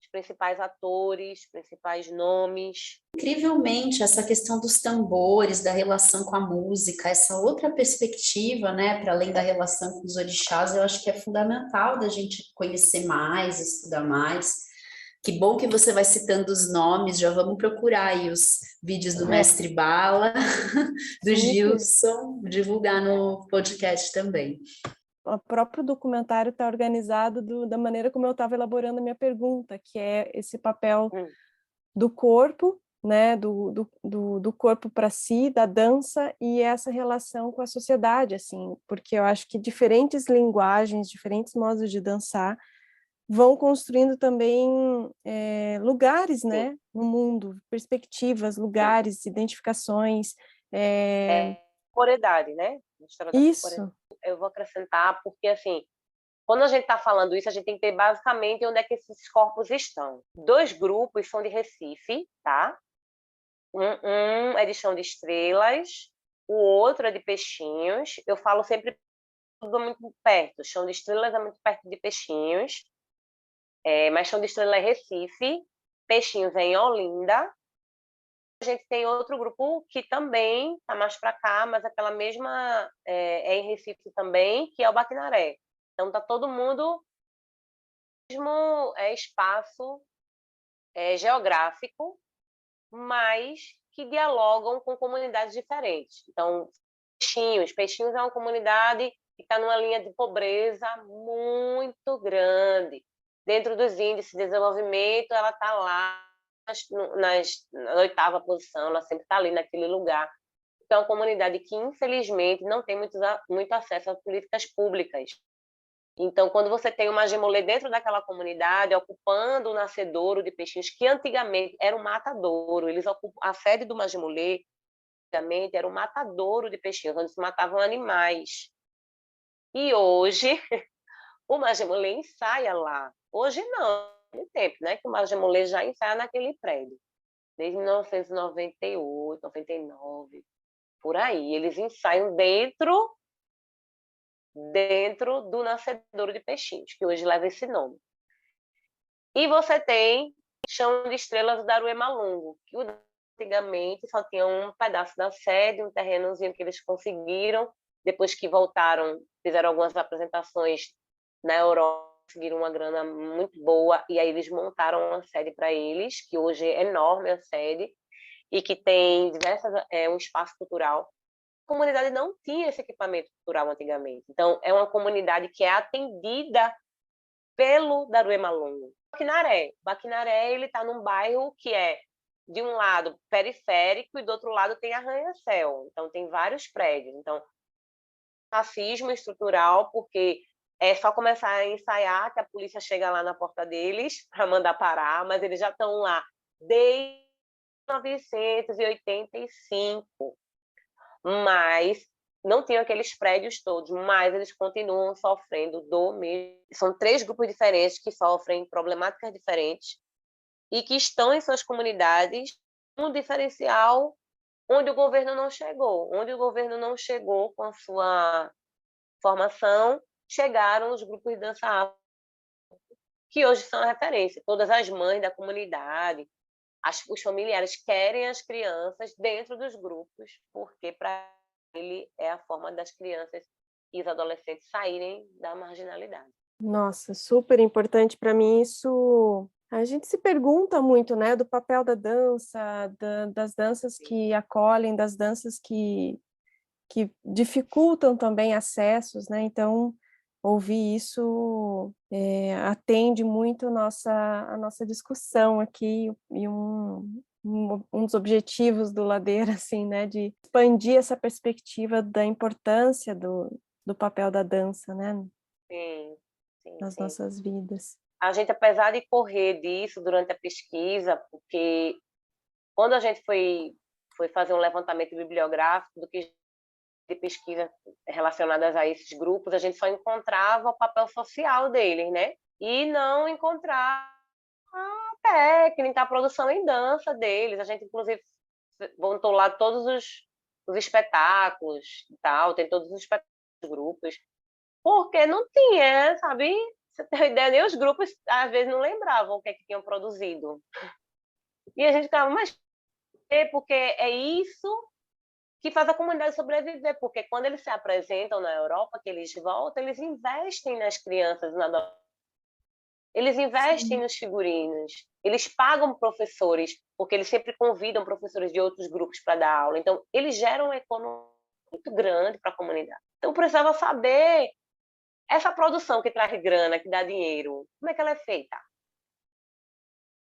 Os principais atores, principais nomes. Incrivelmente, essa questão dos tambores, da relação com a música, essa outra perspectiva, né, para além da relação com os orixás, eu acho que é fundamental da gente conhecer mais, estudar mais. Que bom que você vai citando os nomes, já vamos procurar aí os vídeos do Mestre Bala, do Gilson, divulgar no podcast também. O próprio documentário está organizado da maneira como eu estava elaborando a minha pergunta, que é esse papel do corpo, né, do corpo para si, da dança, e essa relação com a sociedade, assim, porque eu acho que diferentes linguagens, diferentes modos de dançar vão construindo também lugares, né, no mundo, perspectivas, lugares, identificações. Corporeidade, né? Isso. Eu vou acrescentar, porque assim, quando a gente está falando isso, a gente tem que ter basicamente onde é que esses corpos estão. 2 grupos são de Recife, tá? Um é de Chão de Estrelas, o outro é de Peixinhos. Eu falo sempre tudo muito perto. Chão de Estrelas é muito perto de Peixinhos, mas Chão de Estrelas é Recife, Peixinhos é em Olinda. A gente tem outro grupo que também está mais para cá, mas aquela mesma é em Recife também, que é o Baquinaré. Então está todo mundo no mesmo espaço geográfico, mas que dialogam com comunidades diferentes. Então, Peixinhos é uma comunidade que está numa linha de pobreza muito grande. Dentro dos índices de desenvolvimento, ela está lá na 8ª posição, ela sempre está ali naquele lugar. Então, é uma comunidade que, infelizmente, não tem muito acesso a políticas públicas. Então, quando você tem o Majimolê dentro daquela comunidade, ocupando o nascedouro de Peixinhos, que antigamente era um matadouro, eles ocupam a sede do Majimolê, antigamente era um matadouro de Peixinhos, onde se matavam animais. E hoje, o Majimolê ensaia lá. Hoje não, tem tempo, né, que o Majimolê já ensaia naquele prédio. Desde 1998, 99, por aí. Eles ensaiam dentro do nascedouro de Peixinhos, que hoje leva esse nome. E você tem Chão de Estrelas do Daruemalungo, que antigamente só tinha um pedaço da sede, um terrenozinho que eles conseguiram, depois que voltaram, fizeram algumas apresentações na Europa, conseguiram uma grana muito boa, e aí eles montaram uma sede para eles, que hoje é enorme a sede, e que tem um espaço cultural. A comunidade não tinha esse equipamento cultural antigamente. Então, é uma comunidade que é atendida pelo Daruemalungo. Baquinaré, ele está num bairro que é, de um lado, periférico, e do outro lado tem arranha-céu. Então, tem vários prédios. Então, racismo estrutural, porque é só começar a ensaiar que a polícia chega lá na porta deles para mandar parar, mas eles já estão lá desde 1985. Mas não tinham aqueles prédios todos, mas eles continuam sofrendo do mesmo. São 3 grupos diferentes que sofrem problemáticas diferentes e que estão em suas comunidades, um diferencial onde o governo não chegou. Onde o governo não chegou com a sua formação, chegaram os grupos de dança afro, que hoje são a referência. Todas as mães da comunidade, os familiares querem as crianças dentro dos grupos, porque para ele é a forma das crianças e os adolescentes saírem da marginalidade. Nossa, super importante para mim isso. A gente se pergunta muito, né, do papel da dança, das danças que acolhem, das danças que dificultam também acessos, né? Então, ouvir isso atende muito a nossa discussão aqui, e um dos objetivos do Ladeira, assim, né, de expandir essa perspectiva da importância do papel da dança, né, Sim, sim, nas sim. nossas vidas. A gente, apesar de correr disso durante a pesquisa, porque quando a gente foi fazer um levantamento bibliográfico do que de pesquisa relacionadas a esses grupos, a gente só encontrava o papel social deles, né? E não encontrava a técnica, a produção em dança deles. A gente, inclusive, montou lá todos os espetáculos e tal, tem todos os espetáculos dos grupos, porque não tinha, sabe? Você tem ideia, nem os grupos às vezes não lembravam o que é que tinham produzido. E a gente ficava, mas porque é isso que faz a comunidade sobreviver, porque quando eles se apresentam na Europa, que eles voltam, eles investem nas crianças, eles investem nos figurinos, eles pagam professores, porque eles sempre convidam professores de outros grupos para dar aula. Então, eles geram uma economia muito grande para a comunidade. Então, precisava saber essa produção que traz grana, que dá dinheiro, como é que ela é feita?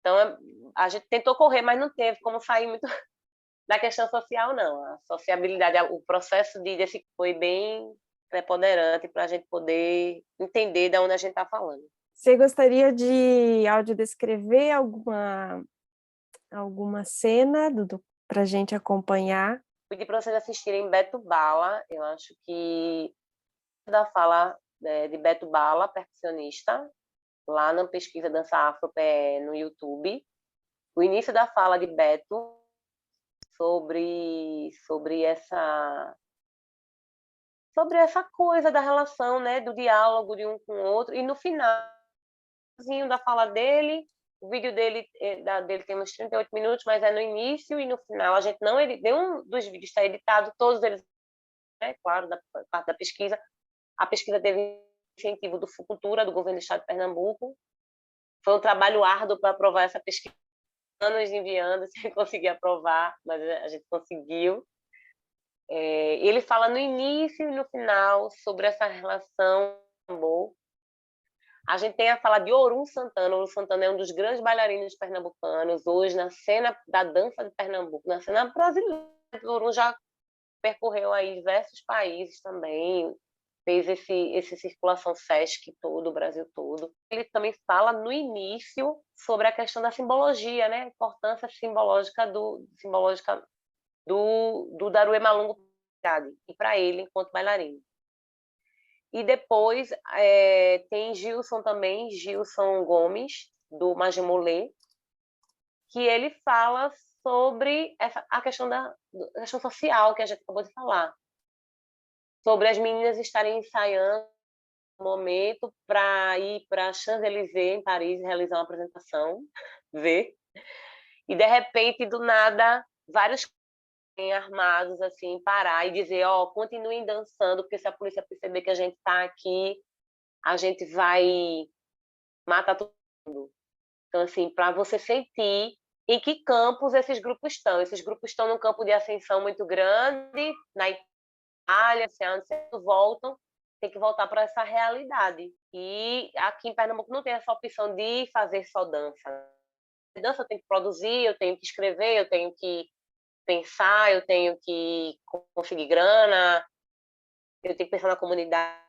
Então, a gente tentou correr, mas não teve como sair muito da questão social, não. A sociabilidade, o processo desse foi bem preponderante para a gente poder entender de onde a gente está falando. Você gostaria de audiodescrever alguma cena para a gente acompanhar? Pedi para vocês assistirem Beto Bala, eu acho que da fala de Beto Bala, percussionista, lá na pesquisa Dança Afro PE no YouTube. O início da fala de Beto sobre essa coisa da relação, né, do diálogo de um com o outro, e no final da fala dele, o vídeo dele tem uns 38 minutos, mas é no início e no final. A gente não nenhum dos vídeos está editado, todos eles, né, claro, da parte da pesquisa. A pesquisa teve incentivo do Fucultura, do governo do estado de Pernambuco. Foi um trabalho árduo para aprovar essa pesquisa, anos enviando sem conseguir aprovar, mas a gente conseguiu. Ele fala no início e no final sobre essa relação boa. A gente tem a fala de Orum Santana. Orum Santana é um dos grandes bailarinos pernambucanos hoje na cena da dança de Pernambuco, na cena brasileira. Orum já percorreu aí diversos países também, fez esse circulação Sesc todo, o Brasil todo. Ele também fala no início sobre a questão da simbologia, né? A importância simbólica do Daruê Malungo e para ele enquanto bailarino. E depois tem Gilson também, Gilson Gomes, do Magimolê, que ele fala sobre a questão da questão social que a gente acabou de falar. Sobre as meninas estarem ensaiando no momento para ir para Champs-Élysées, em Paris, realizar uma apresentação, ver. E, de repente, do nada, vários armados assim parar e dizer, continuem dançando, porque se a polícia perceber que a gente está aqui, a gente vai matar todo mundo. Então, assim, para você sentir em que campos esses grupos estão. Esses grupos estão num campo de ascensão muito grande, na Itália, voltam, tem que voltar para essa realidade. E aqui em Pernambuco não tem essa opção de fazer só dança. Dança eu tenho que produzir, eu tenho que escrever, eu tenho que pensar, eu tenho que conseguir grana, eu tenho que pensar na comunidade.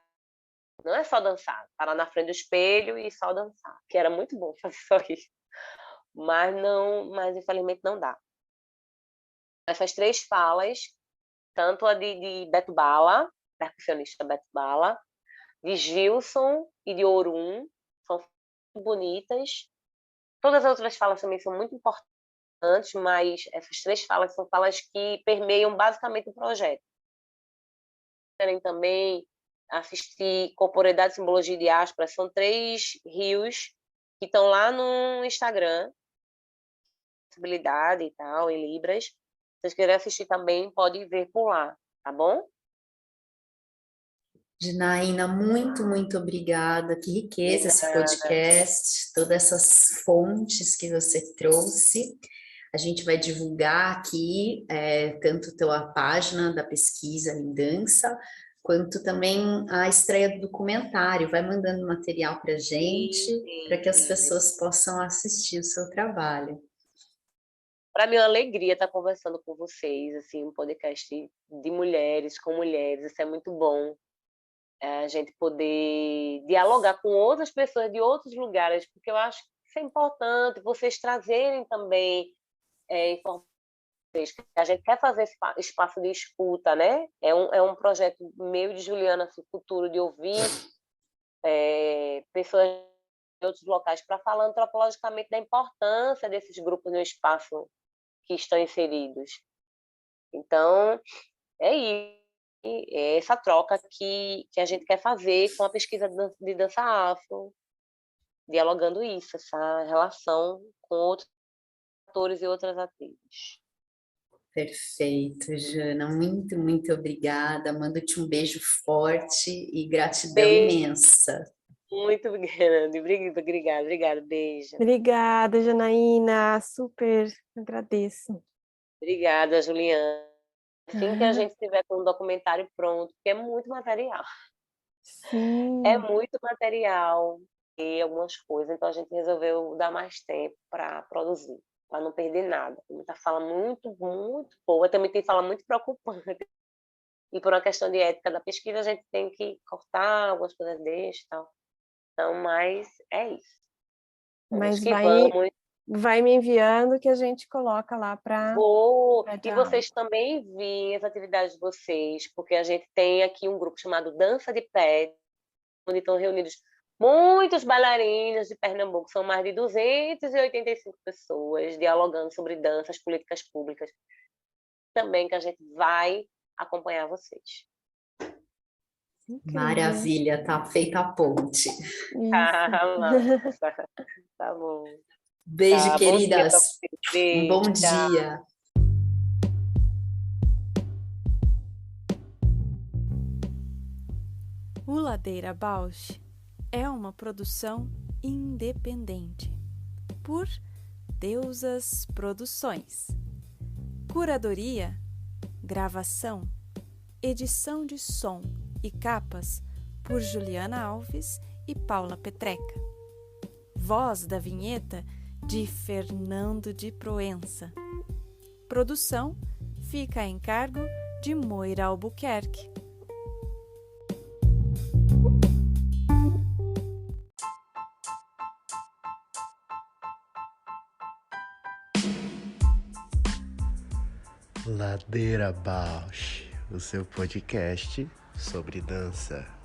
Não é só dançar, parar na frente do espelho e só dançar, que era muito bom fazer só isso. Mas infelizmente não dá. Essas três falas, tanto a de Beto Bala, percussionista Beto Bala, de Gilson e de Orum, são muito bonitas. Todas as outras falas também são muito importantes, mas essas três falas são falas que permeiam basicamente o projeto. Querem também assistir Corporeidade, Simbologia e Diáspora, são 3 rios que estão lá no Instagram, possibilidade e tal, em Libras. Se vocês quiserem assistir também, pode ver por lá, tá bom? Janaína, muito, muito obrigada. Que riqueza esse podcast, todas essas fontes que você trouxe. A gente vai divulgar aqui tanto a tua página da pesquisa em dança, quanto também a estreia do documentário. Vai mandando material para gente, para que as pessoas possam assistir o seu trabalho. Para mim é uma alegria estar conversando com vocês, assim, um podcast de mulheres com mulheres, isso é muito bom. A gente poder dialogar com outras pessoas de outros lugares, porque eu acho que isso é importante, vocês trazerem também informações, que a gente quer fazer esse espaço de escuta, né? É um projeto meu de Juliana assim, futuro, de ouvir pessoas de outros locais para falar antropologicamente da importância desses grupos no espaço que estão inseridos. Então, é isso. É essa troca que a gente quer fazer com a pesquisa de dança afro, dialogando isso, essa relação com outros atores e outras atrizes. Perfeito, Jana. Muito, muito obrigada. Mando-te um beijo forte e gratidão Beijo. imensa. Muito grande. Obrigada. Beijo. Obrigada, Janaína. Super agradeço. Obrigada, Juliana. Assim que a gente tiver com o documentário pronto, porque é muito material. Sim. É muito material e algumas coisas, então a gente resolveu dar mais tempo para produzir, para não perder nada. Tem muita fala muito, muito boa, também tem fala muito preocupante. E por uma questão de ética da pesquisa, a gente tem que cortar algumas coisas deixa e tal. Então, mas é isso. Mas que vamos. vai me enviando que a gente coloca lá para... Vou. E vocês também enviem as atividades de vocês, porque a gente tem aqui um grupo chamado Dança de Pé, onde estão reunidos muitos bailarinos de Pernambuco, são mais de 285 pessoas dialogando sobre danças, políticas públicas. Também que a gente vai acompanhar vocês. Maravilha, tá feita a ponte. Tá bom. Beijo, Tá, queridas. Beijo, Bom dia. O Ladeira Bausch é uma produção independente por Deusas Produções. Curadoria, gravação, edição de som e capas por Juliana Alves e Paula Petreca. Voz da vinheta de Fernando de Proença. Produção fica a encargo de Moira Albuquerque. Ladeira Bausch, o seu podcast sobre dança.